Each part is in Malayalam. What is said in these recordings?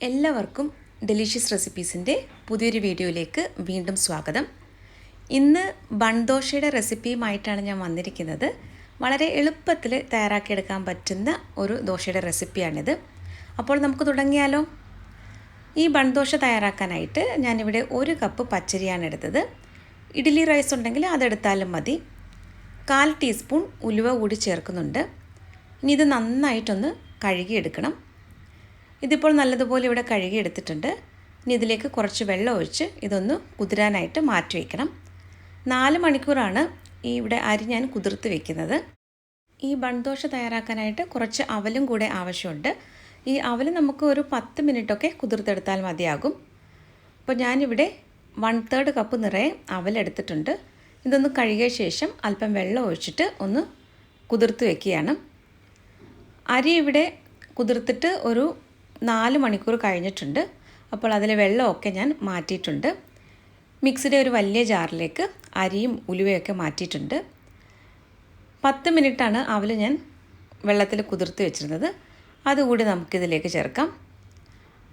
എല്ലാവർക്കും ഡെലീഷ്യസ് റെസിപ്പീസിൻ്റെ പുതിയൊരു വീഡിയോയിലേക്ക് വീണ്ടും സ്വാഗതം. ഇന്ന് ബൺ ദോശയുടെ റെസിപ്പിയുമായിട്ടാണ് ഞാൻ വന്നിരിക്കുന്നത്. വളരെ എളുപ്പത്തിൽ തയ്യാറാക്കിയെടുക്കാൻ പറ്റുന്ന ഒരു ദോശയുടെ റെസിപ്പിയാണിത്. അപ്പോൾ നമുക്ക് തുടങ്ങിയാലോ? ഈ ബൺ ദോശ തയ്യാറാക്കാനായിട്ട് ഞാനിവിടെ 1 കപ്പ് പച്ചരിയാണ് എടുത്തത്. ഇഡ്ഡലി റൈസ് ഉണ്ടെങ്കിൽ അതെടുത്താലും മതി. 1/4 ടീസ്പൂൺ ഉലുവ കൂടി ചേർക്കുന്നുണ്ട്. ഇനി ഇത് നന്നായിട്ടൊന്ന് കഴുകിയെടുക്കണം. ഇതിപ്പോൾ നല്ലതുപോലെ ഇവിടെ കഴുകി എടുത്തിട്ടുണ്ട്. ഇനി ഇതിലേക്ക് കുറച്ച് വെള്ളം ഒഴിച്ച് ഇതൊന്ന് കുതിരാനായിട്ട് മാറ്റി വയ്ക്കണം. 4 മണിക്കൂറാണ് ഇവിടെ അരി ഞാൻ കുതിർത്ത് വെക്കുന്നത്. ഈ ബൺ ദോശ തയ്യാറാക്കാനായിട്ട് കുറച്ച് അവലും കൂടെ ആവശ്യമുണ്ട്. ഈ അവൽ നമുക്ക് ഒരു 10 മിനിറ്റൊക്കെ കുതിർത്തെടുത്താൽ മതിയാകും. അപ്പോൾ ഞാനിവിടെ 1/3 കപ്പ് നിറയെ അവലെടുത്തിട്ടുണ്ട്. ഇതൊന്ന് കഴുകിയ ശേഷം അല്പം വെള്ളം ഒഴിച്ചിട്ട് ഒന്ന് കുതിർത്ത് വെക്കുകയാണ്. അരി ഇവിടെ കുതിർത്തിട്ട് ഒരു 4 മണിക്കൂർ കഴിഞ്ഞിട്ടുണ്ട്. അപ്പോൾ അതിലെ വെള്ളമൊക്കെ ഞാൻ മാറ്റിയിട്ടുണ്ട്. മിക്സിയുടെ ഒരു വലിയ ജാറിലേക്ക് അരിയും ഉലുവയൊക്കെ മാറ്റിയിട്ടുണ്ട്. 10 മിനിറ്റാണ് അവൽ ഞാൻ വെള്ളത്തിൽ കുതിർത്ത് വെച്ചിരുന്നത്. അതുകൂടി നമുക്കിതിലേക്ക് ചേർക്കാം.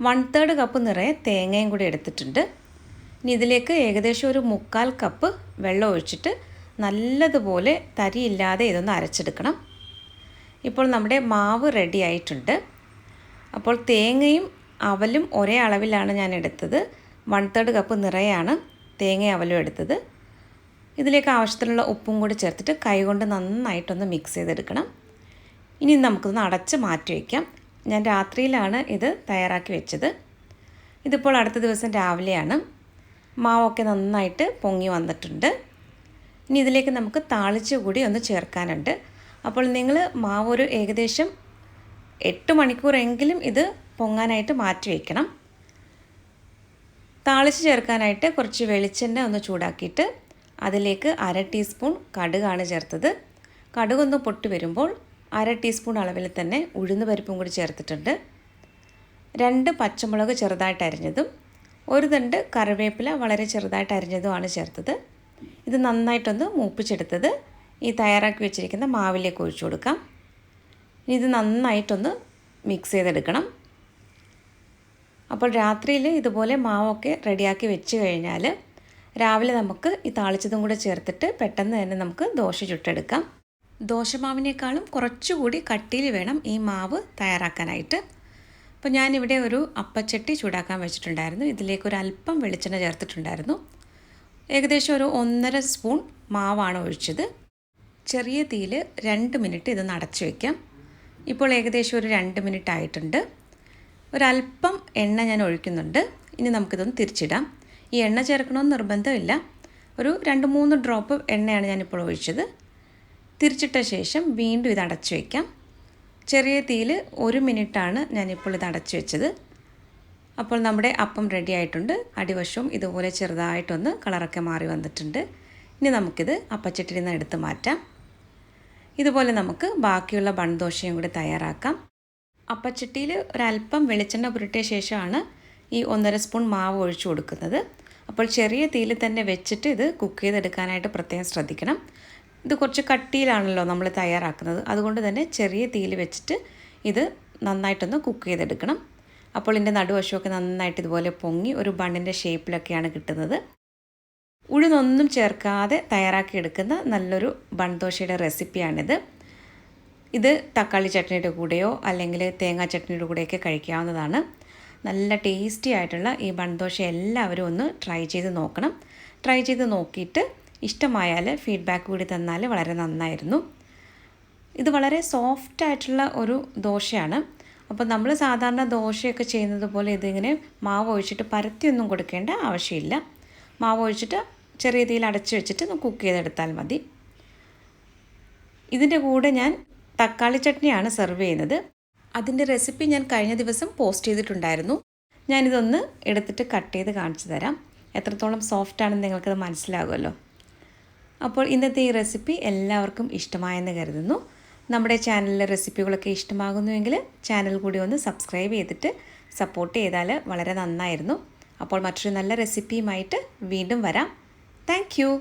1/3 കപ്പ് നിറയെ തേങ്ങയും കൂടി എടുത്തിട്ടുണ്ട്. ഇനി ഇതിലേക്ക് ഏകദേശം ഒരു 3/4 കപ്പ് വെള്ളം ഒഴിച്ചിട്ട് നല്ലതുപോലെ തരിയില്ലാതെ ഇതൊന്ന് അരച്ചെടുക്കണം. ഇപ്പോൾ നമ്മുടെ മാവ് റെഡി ആയിട്ടുണ്ട്. അപ്പോൾ തേങ്ങയും അവലും ഒരേ അളവിലാണ് ഞാൻ എടുത്തത്. 1/3 കപ്പ് നിറയാണ് തേങ്ങയും അവലും എടുത്തത്. ഇതിലേക്ക് ആവശ്യത്തിനുള്ള ഉപ്പും കൂടി ചേർത്തിട്ട് കൈകൊണ്ട് നന്നായിട്ടൊന്ന് മിക്സ് ചെയ്തെടുക്കണം. ഇനി നമുക്കൊന്ന് അടച്ച് മാറ്റി വയ്ക്കാം. ഞാൻ രാത്രിയിലാണ് ഇത് തയ്യാറാക്കി വെച്ചത്. ഇതിപ്പോൾ അടുത്ത ദിവസം രാവിലെയാണ്. മാവൊക്കെ നന്നായിട്ട് പൊങ്ങി വന്നിട്ടുണ്ട്. ഇനി ഇതിലേക്ക് നമുക്ക് താളിച്ച് കൂടി ഒന്ന് ചേർക്കാനുണ്ട്. അപ്പോൾ നിങ്ങൾ മാവ് ഒരു ഏകദേശം 8 മണിക്കൂറെങ്കിലും ഇത് പൊങ്ങാനായിട്ട് മാറ്റി വയ്ക്കണം. താളിച്ച് ചേർക്കാനായിട്ട് കുറച്ച് വെളിച്ചെണ്ണ ഒന്ന് ചൂടാക്കിയിട്ട് അതിലേക്ക് 1/2 ടീസ്പൂൺ കടുകാണ് ചേർത്തത്. കടുകൊന്ന് പൊട്ടി വരുമ്പോൾ 1/2 ടീസ്പൂൺ അളവിൽ തന്നെ ഉഴുന്ന് പരിപ്പും കൂടി ചേർത്തിട്ടുണ്ട്. 2 പച്ചമുളക് ചെറുതായിട്ട് അരിഞ്ഞതും 1 തണ്ട് കറിവേപ്പില വളരെ ചെറുതായിട്ട് അരിഞ്ഞതുമാണ് ചേർത്തത്. ഇത് നന്നായിട്ടൊന്ന് മൂപ്പിച്ചെടുത്തത് ഈ തയ്യാറാക്കി വെച്ചിരിക്കുന്ന മാവിലേക്ക് ഒഴിച്ചു കൊടുക്കാം. ഇനി ഇത് നന്നായിട്ടൊന്ന് മിക്സ് ചെയ്തെടുക്കണം. അപ്പോൾ രാത്രിയിൽ ഇതുപോലെ മാവൊക്കെ റെഡിയാക്കി വെച്ച് കഴിഞ്ഞാൽ രാവിലെ നമുക്ക് ഈ താളിച്ചതും കൂടെ ചേർത്തിട്ട് പെട്ടെന്ന് തന്നെ നമുക്ക് ദോശ ചുട്ടെടുക്കാം. ദോശമാവിനേക്കാളും കുറച്ചുകൂടി കട്ടിയിൽ വേണം ഈ മാവ് തയ്യാറാക്കാനായിട്ട്. അപ്പോൾ ഞാനിവിടെ ഒരു അപ്പച്ചട്ടി ചൂടാക്കാൻ വെച്ചിട്ടുണ്ടായിരുന്നു. ഇതിലേക്ക് ഒരു അല്പം വെളിച്ചെണ്ണ ചേർത്തിട്ടുണ്ടായിരുന്നു. ഏകദേശം ഒരു 1.5 സ്പൂൺ മാവാണ് ഒഴിച്ചത്. ചെറിയ തീയിൽ 2 മിനിറ്റ് ഇതൊന്ന് അടച്ചു വയ്ക്കാം. ഇപ്പോൾ ഏകദേശം ഒരു 2 മിനിറ്റ് ആയിട്ടുണ്ട്. ഒരല്പം എണ്ണ ഞാൻ ഒഴിക്കുന്നുണ്ട്. ഇനി നമുക്കിതൊന്ന് തിരിച്ചിടാം. ഈ എണ്ണ ചേർക്കണമെന്ന് നിർബന്ധമില്ല. ഒരു 2-3 ഡ്രോപ്പ് എണ്ണയാണ് ഞാനിപ്പോൾ ഒഴിച്ചത്. തിരിച്ചിട്ട ശേഷം വീണ്ടും ഇത് അടച്ചു വയ്ക്കാം. ചെറിയ തീയിൽ 1 മിനിറ്റാണ് ഞാനിപ്പോൾ ഇത് അടച്ചു വെച്ചത്. അപ്പോൾ നമ്മുടെ അപ്പം റെഡി ആയിട്ടുണ്ട്. അടിവശവും ഇതുപോലെ ചെറുതായിട്ടൊന്ന് കളറൊക്കെ മാറി വന്നിട്ടുണ്ട്. ഇനി നമുക്കിത് അപ്പച്ചട്ടിയിൽ നിന്ന് എടുത്ത് മാറ്റാം. ഇതുപോലെ നമുക്ക് ബാക്കിയുള്ള ബൺ ദോശയും കൂടി തയ്യാറാക്കാം. അപ്പച്ചട്ടിയിൽ ഒരല്പം വെളിച്ചെണ്ണ പുരട്ടിയ ശേഷമാണ് ഈ 1.5 സ്പൂൺ മാവ് ഒഴിച്ചു കൊടുക്കുന്നത്. അപ്പോൾ ചെറിയ തീയിൽ തന്നെ വെച്ചിട്ട് ഇത് കുക്ക് ചെയ്തെടുക്കാനായിട്ട് പ്രത്യേകം ശ്രദ്ധിക്കണം. ഇത് കുറച്ച് കട്ടിയിലാണല്ലോ നമ്മൾ തയ്യാറാക്കുന്നത്. അതുകൊണ്ട് തന്നെ ചെറിയ തീയിൽ വെച്ചിട്ട് ഇത് നന്നായിട്ടൊന്ന് കുക്ക് ചെയ്തെടുക്കണം. അപ്പോൾ ഇതിൻ്റെ നടുവശമൊക്കെ നന്നായിട്ട് ഇതുപോലെ പൊങ്ങി ഒരു ബണ്ണിൻ്റെ ഷേപ്പിലൊക്കെയാണ് കിട്ടുന്നത്. ഉഴുന്നൊന്നും ചേർക്കാതെ തയ്യാറാക്കിയെടുക്കുന്ന നല്ലൊരു ബൺ ദോശയുടെ റെസിപ്പിയാണിത്. ഇത് തക്കാളി ചട്നിയുടെ കൂടെയോ അല്ലെങ്കിൽ തേങ്ങാ ചട്നിയുടെ കൂടെയൊക്കെ കഴിക്കാവുന്നതാണ്. നല്ല ടേസ്റ്റി ആയിട്ടുള്ള ഈ ബൺ ദോശ എല്ലാവരും ഒന്ന് ട്രൈ ചെയ്ത് നോക്കണം. ട്രൈ ചെയ്ത് നോക്കിയിട്ട് ഇഷ്ടമായാൽ ഫീഡ്ബാക്ക് കൂടി തന്നാൽ വളരെ നന്നായിരുന്നു. ഇത് വളരെ സോഫ്റ്റ് ആയിട്ടുള്ള ഒരു ദോശയാണ്. അപ്പോൾ നമ്മൾ സാധാരണ ദോശയൊക്കെ ചെയ്യുന്നത് പോലെ ഇതിങ്ങനെ മാവ് ഒഴിച്ചിട്ട് പരത്തിയൊന്നും കൊടുക്കേണ്ട ആവശ്യമില്ല. മാവ് ഒഴിച്ചിട്ട് ചെറിയ തീയിൽ അടച്ചു വെച്ചിട്ട് കുക്ക് ചെയ്തെടുത്താൽ മതി. ഇതിൻ്റെ കൂടെ ഞാൻ തക്കാളി ചട്നിയാണ് സെർവ് ചെയ്യുന്നത്. അതിൻ്റെ റെസിപ്പി ഞാൻ കഴിഞ്ഞ ദിവസം പോസ്റ്റ് ചെയ്തിട്ടുണ്ടായിരുന്നു. ഞാനിതൊന്ന് എടുത്തിട്ട് കട്ട് ചെയ്ത് കാണിച്ചു തരാം. എത്രത്തോളം സോഫ്റ്റാണെന്ന് നിങ്ങൾക്കത് മനസ്സിലാകുമല്ലോ. അപ്പോൾ ഇന്നത്തെ ഈ റെസിപ്പി എല്ലാവർക്കും ഇഷ്ടമായെന്ന് കരുതുന്നു. നമ്മുടെ ചാനലിലെ റെസിപ്പികളൊക്കെ ഇഷ്ടമാകുന്നുവെങ്കിൽ ചാനൽ കൂടി ഒന്ന് സബ്സ്ക്രൈബ് ചെയ്തിട്ട് സപ്പോർട്ട് ചെയ്താൽ വളരെ നന്നായിരുന്നു. അപ്പോൾ മറ്റൊരു നല്ല റെസിപ്പിയുമായിട്ട് വീണ്ടും വരാം. Thank you.